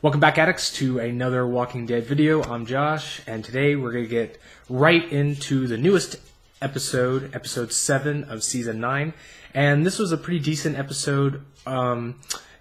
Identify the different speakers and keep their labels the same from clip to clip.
Speaker 1: Welcome back, Addicts, to another Walking Dead video. I'm Josh, and today we're going to get right into the newest episode, episode 7 of season 9. And this was a pretty decent episode.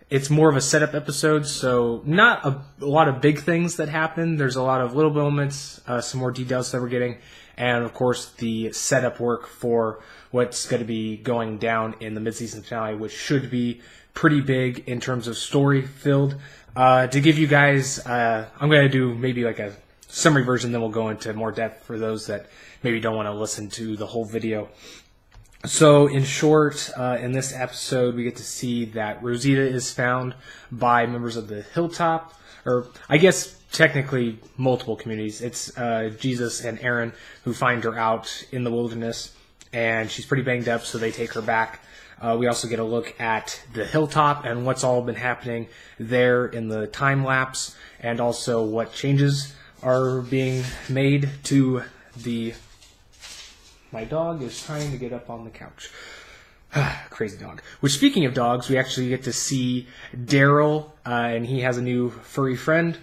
Speaker 1: It's more of a setup episode, so not a lot of big things that happen. There's a lot of little moments, some more details that we're getting, and of course the setup work for what's going to be going down in the mid-season finale, which should be pretty big in terms of story-filled. To give you guys, I'm going to do maybe like a summary version, then we'll go into more depth for those that maybe don't want to listen to the whole video. So in short, in this episode, we get to see that Rosita is found by members of the Hilltop, or I guess technically multiple communities. It's Jesus and Aaron who find her out in the wilderness, and she's pretty banged up, so they take her back. We also get a look at the Hilltop and what's all been happening there in the time lapse, and also what changes are being made to the... My dog is trying to get up on the couch. Crazy dog. Which, speaking of dogs, we actually get to see Daryl, and he has a new furry friend.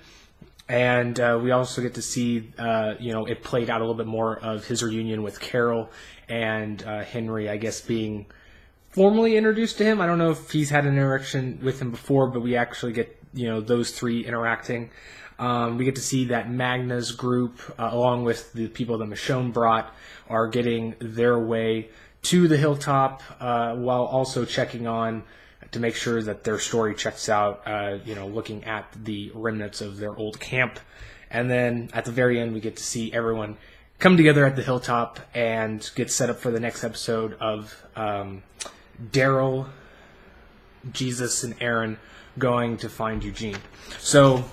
Speaker 1: And we also get to see, it played out a little bit more of his reunion with Carol and Henry, I guess, being formally introduced to him. I don't know if he's had an interaction with him before, but we actually get, those three interacting. We get to see that Magna's group, along with the people that Michonne brought, are getting their way to the Hilltop, while also checking on to make sure that their story checks out, looking at the remnants of their old camp. And then at the very end, we get to see everyone come together at the Hilltop and get set up for the next episode of Daryl, Jesus, and Aaron going to find Eugene. So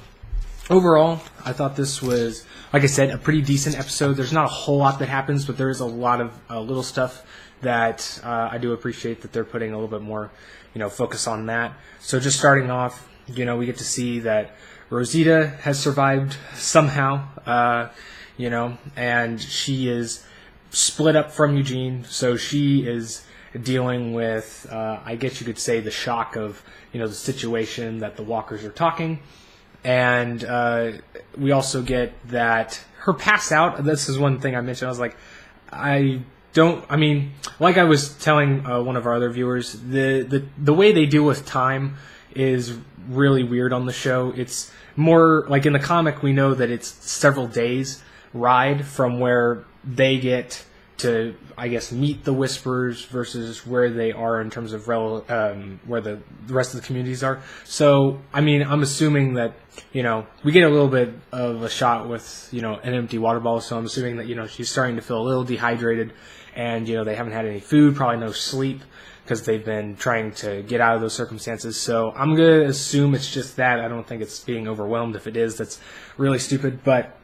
Speaker 1: overall, I thought this was, like I said, a pretty decent episode. There's not a whole lot that happens, but there is a lot of little stuff that I do appreciate that they're putting a little bit more, focus on that. So just starting off, we get to see that Rosita has survived somehow, and she is split up from Eugene. So she is dealing with, I guess you could say, the shock of, the situation that the walkers are talking. And we also get that her pass out. This is one thing I mentioned. I was like, like I was telling one of our other viewers, the way they deal with time is really weird on the show. It's more like in the comic, we know that it's several days ride from where they get to, I guess, meet the Whisperers versus where they are in terms of where the rest of the communities are. So, I'm assuming that, we get a little bit of a shot with, an empty water bottle. So I'm assuming that, she's starting to feel a little dehydrated, and, they haven't had any food, probably no sleep, because they've been trying to get out of those circumstances. So I'm going to assume it's just that. I don't think it's being overwhelmed. If it is, that's really stupid. But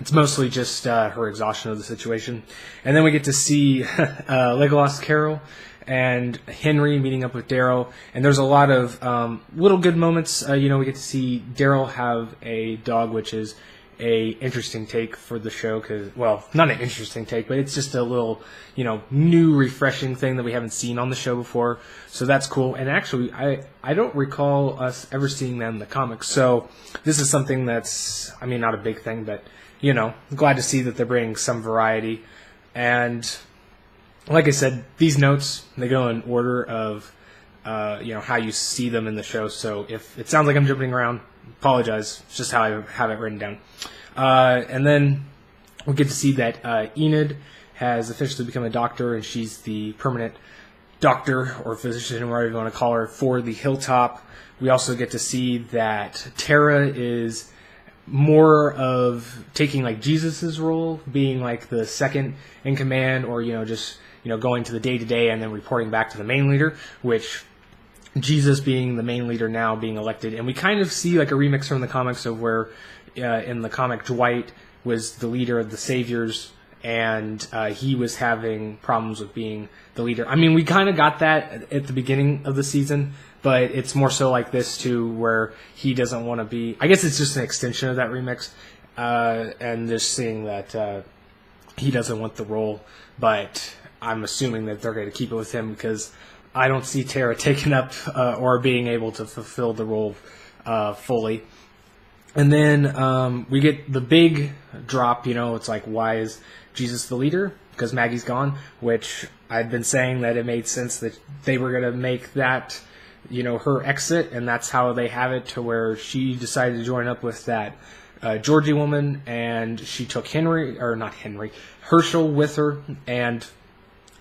Speaker 1: it's mostly just her exhaustion of the situation. And then we get to see Legolas, Carol, and Henry meeting up with Daryl. And there's a lot of little good moments. We get to see Daryl have a dog, which is a interesting take for the show. Not an interesting take, but it's just a little, new, refreshing thing that we haven't seen on the show before. So that's cool. And actually, I don't recall us ever seeing that in the comics. So this is something that's, not a big thing, but glad to see that they're bringing some variety. And like I said, these notes, they go in order of, how you see them in the show. So if it sounds like I'm jumping around, apologize. It's just how I have it written down. And then we get to see that Enid has officially become a doctor, and she's the permanent doctor or physician, whatever you want to call her, for the Hilltop. We also get to see that Tara is more of taking like Jesus's role, being like the second in command, or just going to the day-to-day and then reporting back to the main leader, which Jesus being the main leader now, being elected. And we kind of see like a remix from the comics of where in the comic Dwight was the leader of the Saviors, and he was having problems with being the leader. We kind of got that at the beginning of the season, but it's more so like this too, where he doesn't want to be... I guess it's just an extension of that remix, and just seeing that he doesn't want the role, but I'm assuming that they're going to keep it with him, because I don't see Tara taking up or being able to fulfill the role fully. And then we get the big drop, it's like, why is Jesus the leader? Because Maggie's gone, which I've been saying that it made sense that they were going to make that, her exit, and that's how they have it, to where she decided to join up with that Georgie woman, and she took Herschel with her, and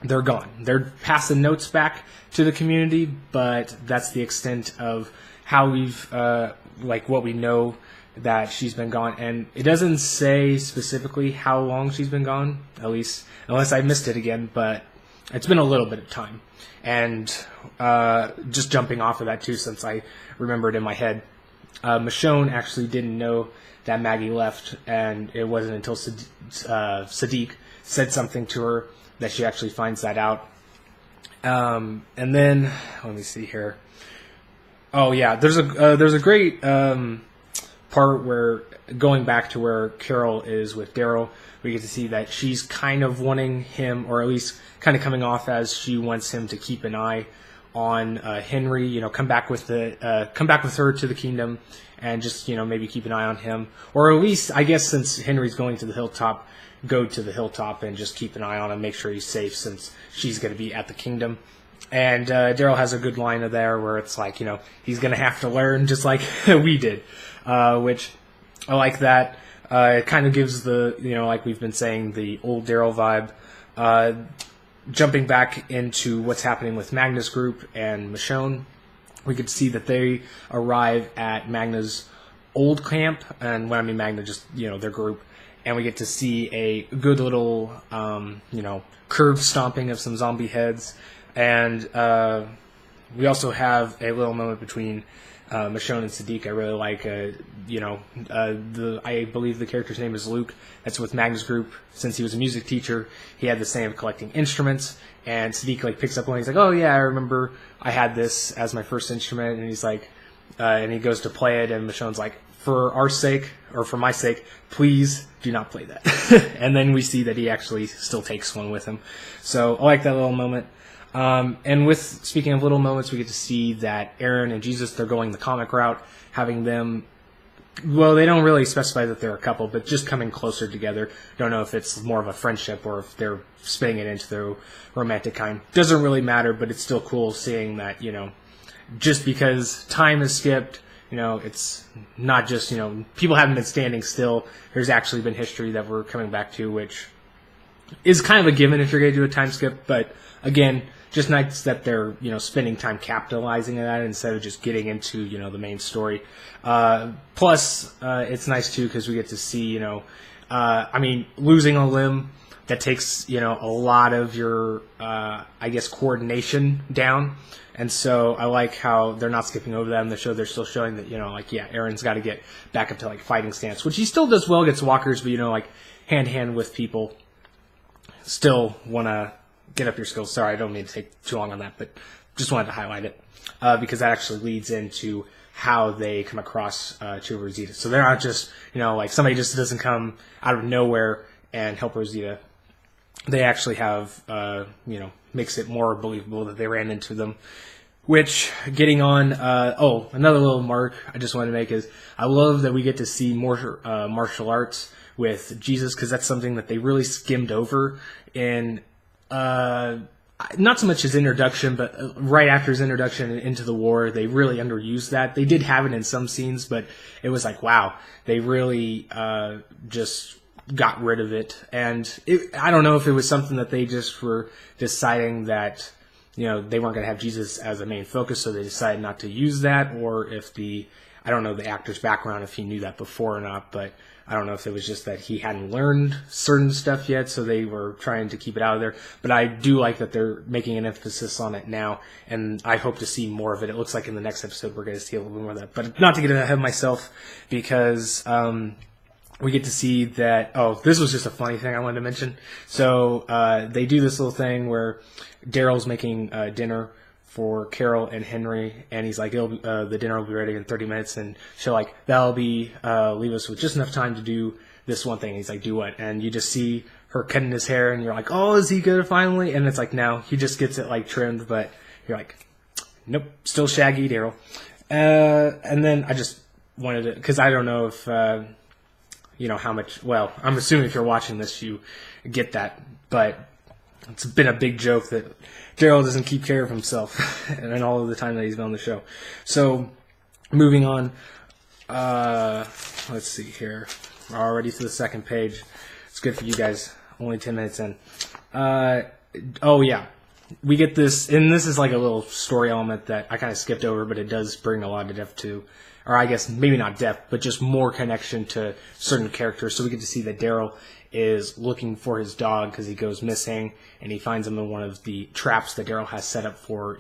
Speaker 1: they're gone. They're passing notes back to the community, but that's the extent of how we've, what we know that she's been gone. And it doesn't say specifically how long she's been gone, at least, unless I missed it again, but it's been a little bit of time. And just jumping off of that, too, since I remembered in my head, Michonne actually didn't know that Maggie left, and it wasn't until Sadiq said something to her that she actually finds that out. And then, let me see here. Oh yeah, there's a great part where, going back to where Carol is with Daryl, we get to see that she's kind of wanting him, or at least kind of coming off as she wants him to keep an eye on Henry. Come back with her to the kingdom, and just maybe keep an eye on him, or at least, I guess, since Henry's going to the hilltop, go to the hilltop and just keep an eye on him, make sure he's safe, since she's going to be at the kingdom. And Daryl has a good line of there where it's like, he's going to have to learn just like we did, which I like that. It kind of gives the, like we've been saying, the old Daryl vibe. Jumping back into what's happening with Magna's group and Michonne, we could see that they arrive at Magna's old camp, and when I mean Magna, just, their group, and we get to see a good little, curve stomping of some zombie heads, and we also have a little moment between Michonne and Sadiq. I really like, I believe the character's name is Luke. That's with Magna's group. Since he was a music teacher, he had this thing of collecting instruments, and Sadiq picks up one. He's like, "Oh yeah, I remember I had this as my first instrument," and he's like, and he goes to play it, and Michonne's like, "For our sake, or for my sake, please do not play that." And then we see that he actually still takes one with him. So I like that little moment. And speaking of little moments, we get to see that Aaron and Jesus, they're going the comic route, having them, well, they don't really specify that they're a couple, but just coming closer together. Don't know if it's more of a friendship or if they're spinning it into the romantic kind. Doesn't really matter, but it's still cool seeing that, just because time is skipped, it's not just, people haven't been standing still. There's actually been history that we're coming back to, which is kind of a given if you're going to do a time skip. But again, just nice that they're, spending time capitalizing on that instead of just getting into, the main story. Plus, it's nice too because we get to see, losing a limb, that takes, a lot of your, coordination down. And so I like how they're not skipping over that in the show. They're still showing that, Aaron's got to get back up to fighting stance, which he still does well against walkers, but hand to hand with people, still want to get up your skills. Sorry, I don't mean to take too long on that, but just wanted to highlight it because that actually leads into how they come across to Rosita. So they're not just, somebody just doesn't come out of nowhere and help Rosita. They actually have, makes it more believable that they ran into them. Which, getting on, another little mark I just wanted to make is I love that we get to see more martial arts with Jesus, because that's something that they really skimmed over in, not so much his introduction, but right after his introduction into the war, they really underused that. They did have it in some scenes, but it was like, wow, they really just got rid of it. And I don't know if it was something that they just were deciding that, they weren't going to have Jesus as a main focus, so they decided not to use that, or if I don't know the actor's background, if he knew that before or not, but I don't know if it was just that he hadn't learned certain stuff yet, so they were trying to keep it out of there. But I do like that they're making an emphasis on it now, and I hope to see more of it. It looks like in the next episode we're going to see a little bit more of that. But not to get ahead of myself, because we get to see that, this was just a funny thing I wanted to mention. So they do this little thing where Daryl's making dinner for Carol and Henry, and he's like, the dinner will be ready in 30 minutes, and she'll that'll be, leave us with just enough time to do this one thing. And he's like, do what? And you just see her cutting his hair, and you're like, oh, is he gonna finally? And it's like, no, he just gets it trimmed, but you're like, nope, still shaggy Daryl. And then I just wanted to, because I don't know if how much. Well, I'm assuming if you're watching this, you get that, but it's been a big joke that Daryl doesn't keep care of himself, and all of the time that he's been on the show. So, moving on. Let's see here. We're already to the second page. It's good for you guys. Only 10 minutes in. Oh yeah, we get this, and this is like a little story element that I kind of skipped over, but it does bring a lot of depth to, or I guess maybe not depth, but just more connection to certain characters. So we get to see that Daryl is looking for his dog because he goes missing, and he finds him in one of the traps that Daryl has set up for,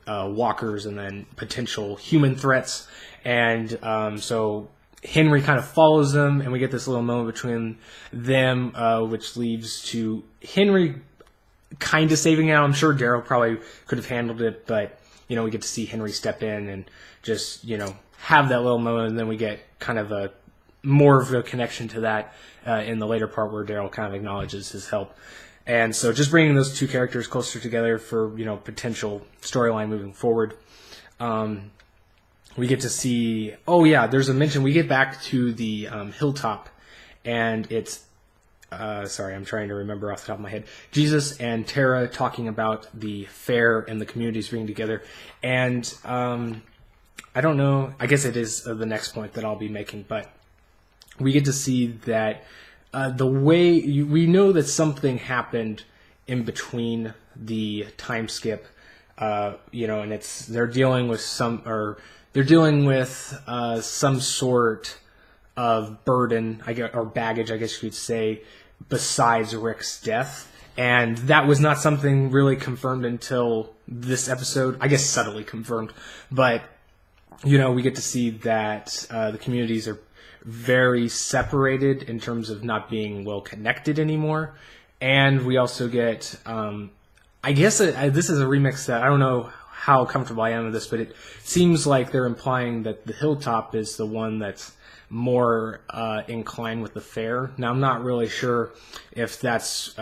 Speaker 1: walkers and then potential human threats. And so Henry kind of follows them, and we get this little moment between them, which leads to Henry kind of saving it. I'm sure Daryl probably could have handled it, but, we get to see Henry step in and just, have that little moment, and then we get kind of more of a connection to that in the later part where Daryl kind of acknowledges his help. And so just bringing those two characters closer together for, potential storyline moving forward. We get to see, there's a mention. We get back to the hilltop, and it's, sorry, I'm trying to remember off the top of my head, Jesus and Tara talking about the fair and the communities being together. And I don't know, I guess it is the next point that I'll be making, but we get to see that the way, we know that something happened in between the time skip, and they're dealing with some sort of burden, or baggage, I guess you could say, besides Rick's death. And that was not something really confirmed until this episode. I guess subtly confirmed. But, we get to see that the communities are very separated in terms of not being well connected anymore. And we also get, I guess this is a remix that I don't know how comfortable I am with this, but it seems like they're implying that the hilltop is the one that's more inclined with the fair. Now, I'm not really sure if that's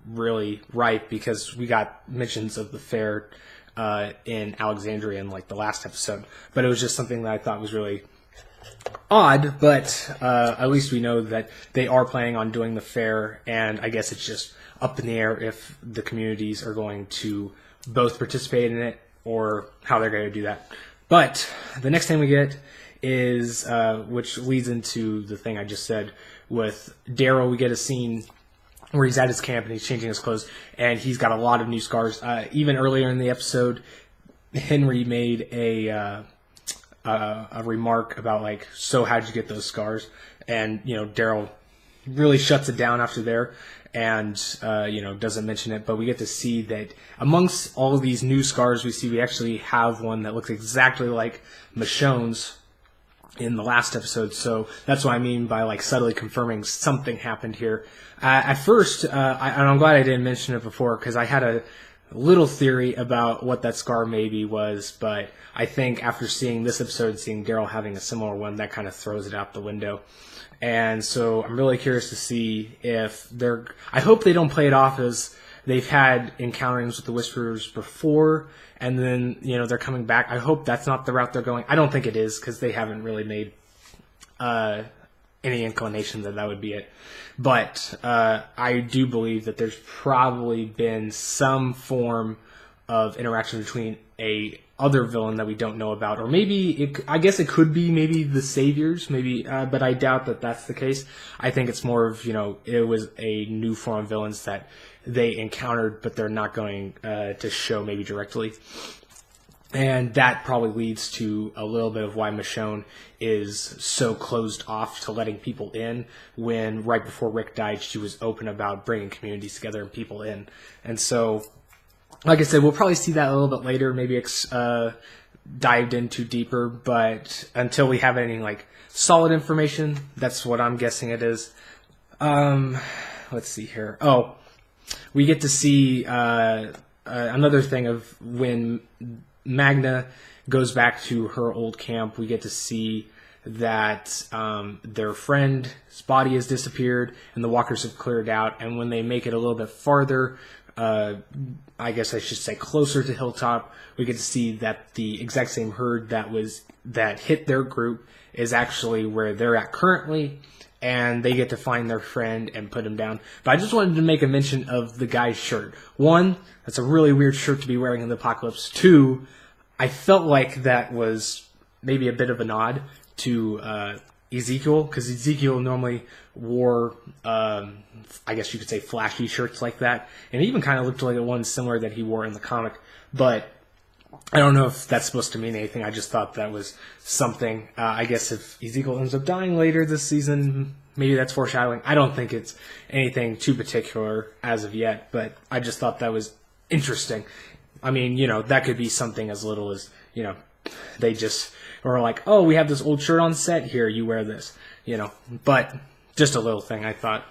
Speaker 1: really right, because we got mentions of the fair in Alexandria in like the last episode, but it was just something that I thought was really odd. But at least we know that they are planning on doing the fair, and I guess it's just up in the air if the communities are going to both participate in it or how they're going to do that. But the next thing we get is, which leads into the thing I just said, with Daryl. We get a scene where he's at his camp and he's changing his clothes, and he's got a lot of new scars. Even earlier in the episode, Henry made a remark about, like, so how'd you get those scars? And, Daryl really shuts it down after there and, doesn't mention it. But we get to see that amongst all of these new scars we actually have one that looks exactly like Michonne's in the last episode. So that's what I mean by, like, subtly confirming something happened here. At first, and I'm glad I didn't mention it before, because I had a little theory about what that scar maybe was, but I think after seeing this episode, seeing Daryl having a similar one, that kind of throws it out the window. And so I'm really curious to see if I hope they don't play it off as they've had encounterings with the Whisperers before, and then, they're coming back. I hope that's not the route they're going. I don't think it is, because they haven't really made any inclination that would be it. But I do believe that there's probably been some form of interaction between a other villain that we don't know about, or maybe I guess it could be maybe the Saviors, maybe, but I doubt that that's the case. I think it's more of, it was a new form of villains that they encountered, but they're not going to show maybe directly. And that probably leads to a little bit of why Michonne is so closed off to letting people in, when right before Rick died, she was open about bringing communities together and people in. And so, like I said, we'll probably see that a little bit later, maybe dived into deeper, but until we have any, like, solid information, that's what I'm guessing it is. Let's see here. Oh, we get to see another thing of when Magna goes back to her old camp. We get to see that their friend's body has disappeared and the walkers have cleared out. And when they make it a little bit farther, I guess I should say closer to Hilltop, we get to see that the exact same herd that hit their group is actually where they're at currently, and they get to find their friend and put him down. But I just wanted to make a mention of the guy's shirt. One, that's a really weird shirt to be wearing in the apocalypse. Two, I felt like that was maybe a bit of a nod to Ezekiel, because Ezekiel normally wore, I guess you could say, flashy shirts like that, and it even kind of looked like the one similar that he wore in the comic. But I don't know if that's supposed to mean anything. I just thought that was something. I guess if Ezekiel ends up dying later this season, maybe that's foreshadowing. I don't think it's anything too particular as of yet, but I just thought that was interesting. I mean, that could be something as little as, they just were like, oh, we have this old shirt on set, here, you wear this, But just a little thing I thought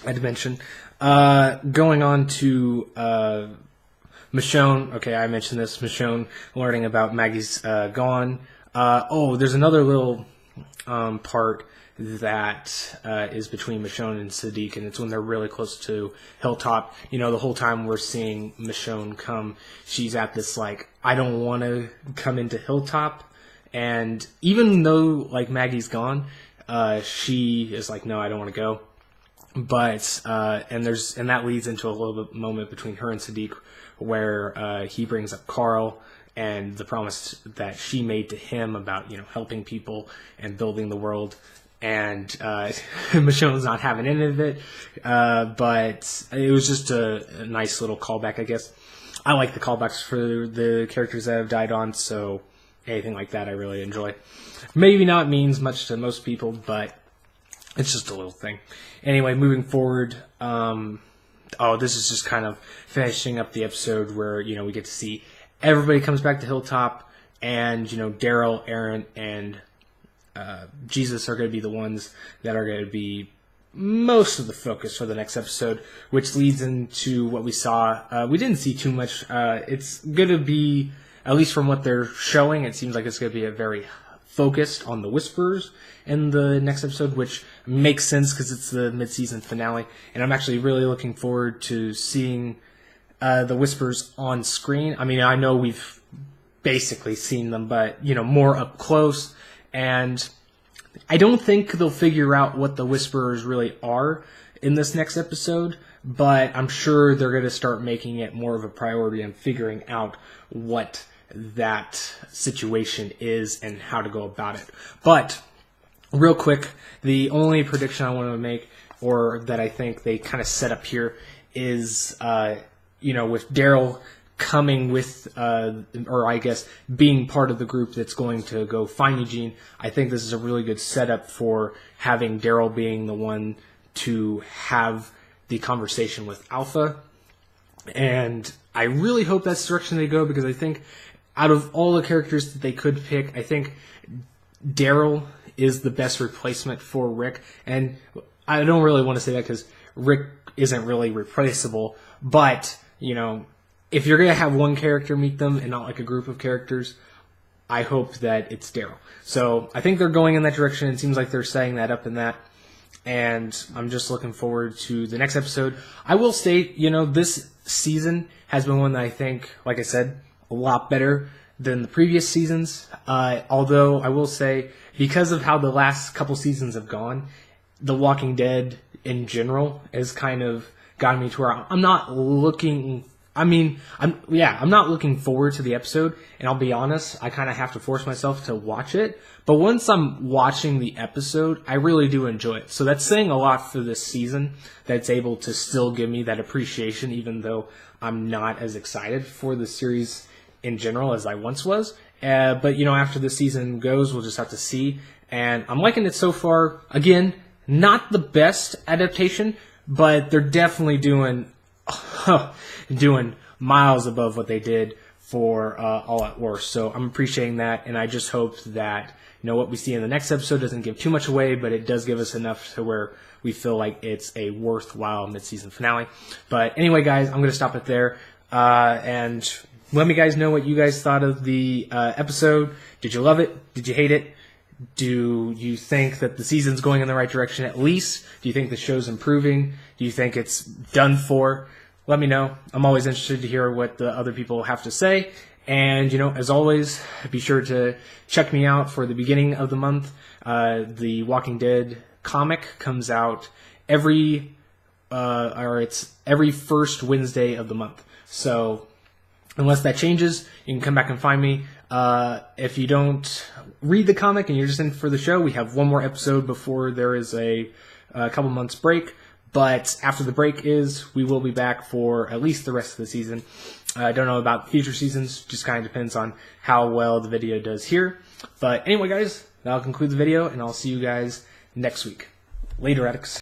Speaker 1: I'd mention. Going on to Michonne. Okay, I mentioned this. Michonne learning about Maggie's gone. There's another little part that is between Michonne and Sadiq, and it's when they're really close to Hilltop. The whole time we're seeing Michonne come, she's at this, I don't want to come into Hilltop. And even though, Maggie's gone, she is like, no, I don't want to go. But, and that leads into a little bit moment between her and Sadiq, where he brings up Carl and the promise that she made to him about, helping people and building the world. And Michonne's not having any of it, but it was just a nice little callback, I guess. I like the callbacks for the characters that have died on, so anything like that I really enjoy. Maybe not means much to most people, but it's just a little thing. Anyway, moving forward, this is just kind of finishing up the episode where, we get to see everybody comes back to Hilltop, and, Daryl, Aaron, and Jesus are going to be the ones that are going to be most of the focus for the next episode, which leads into what we saw. We didn't see too much. It's going to be, at least from what they're showing, it seems like it's going to be a very focused on the Whisperers in the next episode, which makes sense because it's the mid-season finale, and I'm actually really looking forward to seeing the Whisperers on screen. I mean, I know we've basically seen them, but, more up close, and I don't think they'll figure out what the Whisperers really are in this next episode, but I'm sure they're going to start making it more of a priority and figuring out what that situation is and how to go about it. But real quick, the only prediction I want to make, or that I think they kind of set up here, is with Daryl coming with, or I guess being part of the group that's going to go find Eugene. I think this is a really good setup for having Daryl being the one to have the conversation with Alpha. And I really hope that's the direction they go, because I think out of all the characters that they could pick, I think Daryl is the best replacement for Rick. And I don't really want to say that because Rick isn't really replaceable, but, if you're going to have one character meet them and not a group of characters, I hope that it's Daryl. So I think they're going in that direction. It seems like they're setting that up in that. And I'm just looking forward to the next episode. I will state, this season has been one that I think, like I said, a lot better than the previous seasons. Although I will say, because of how the last couple seasons have gone, The Walking Dead in general has kind of gotten me to where I'm not looking forward to the episode, and I'll be honest, I kind of have to force myself to watch it. But once I'm watching the episode, I really do enjoy it. So that's saying a lot for this season, that it's able to still give me that appreciation, even though I'm not as excited for the series in general as I once was. But, after the season goes, we'll just have to see. And I'm liking it so far. Again, not the best adaptation, but they're definitely doing miles above what they did for All Out War. So I'm appreciating that, and I just hope that what we see in the next episode doesn't give too much away, but it does give us enough to where we feel like it's a worthwhile mid-season finale. But anyway, guys, I'm going to stop it there, and let me guys know what you guys thought of the episode. Did you love it? Did you hate it? Do you think that the season's going in the right direction at least? Do you think the show's improving? Do you think it's done for? Let me know. I'm always interested to hear what the other people have to say. And, as always, be sure to check me out for the beginning of the month. The Walking Dead comic comes out every first Wednesday of the month. So unless that changes, you can come back and find me. If you don't read the comic and you're just in for the show, we have one more episode before there is a couple months break. But after the break we will be back for at least the rest of the season. I don't know about future seasons, just kind of depends on how well the video does here. But anyway, guys, that'll conclude the video, and I'll see you guys next week. Later, Addicts.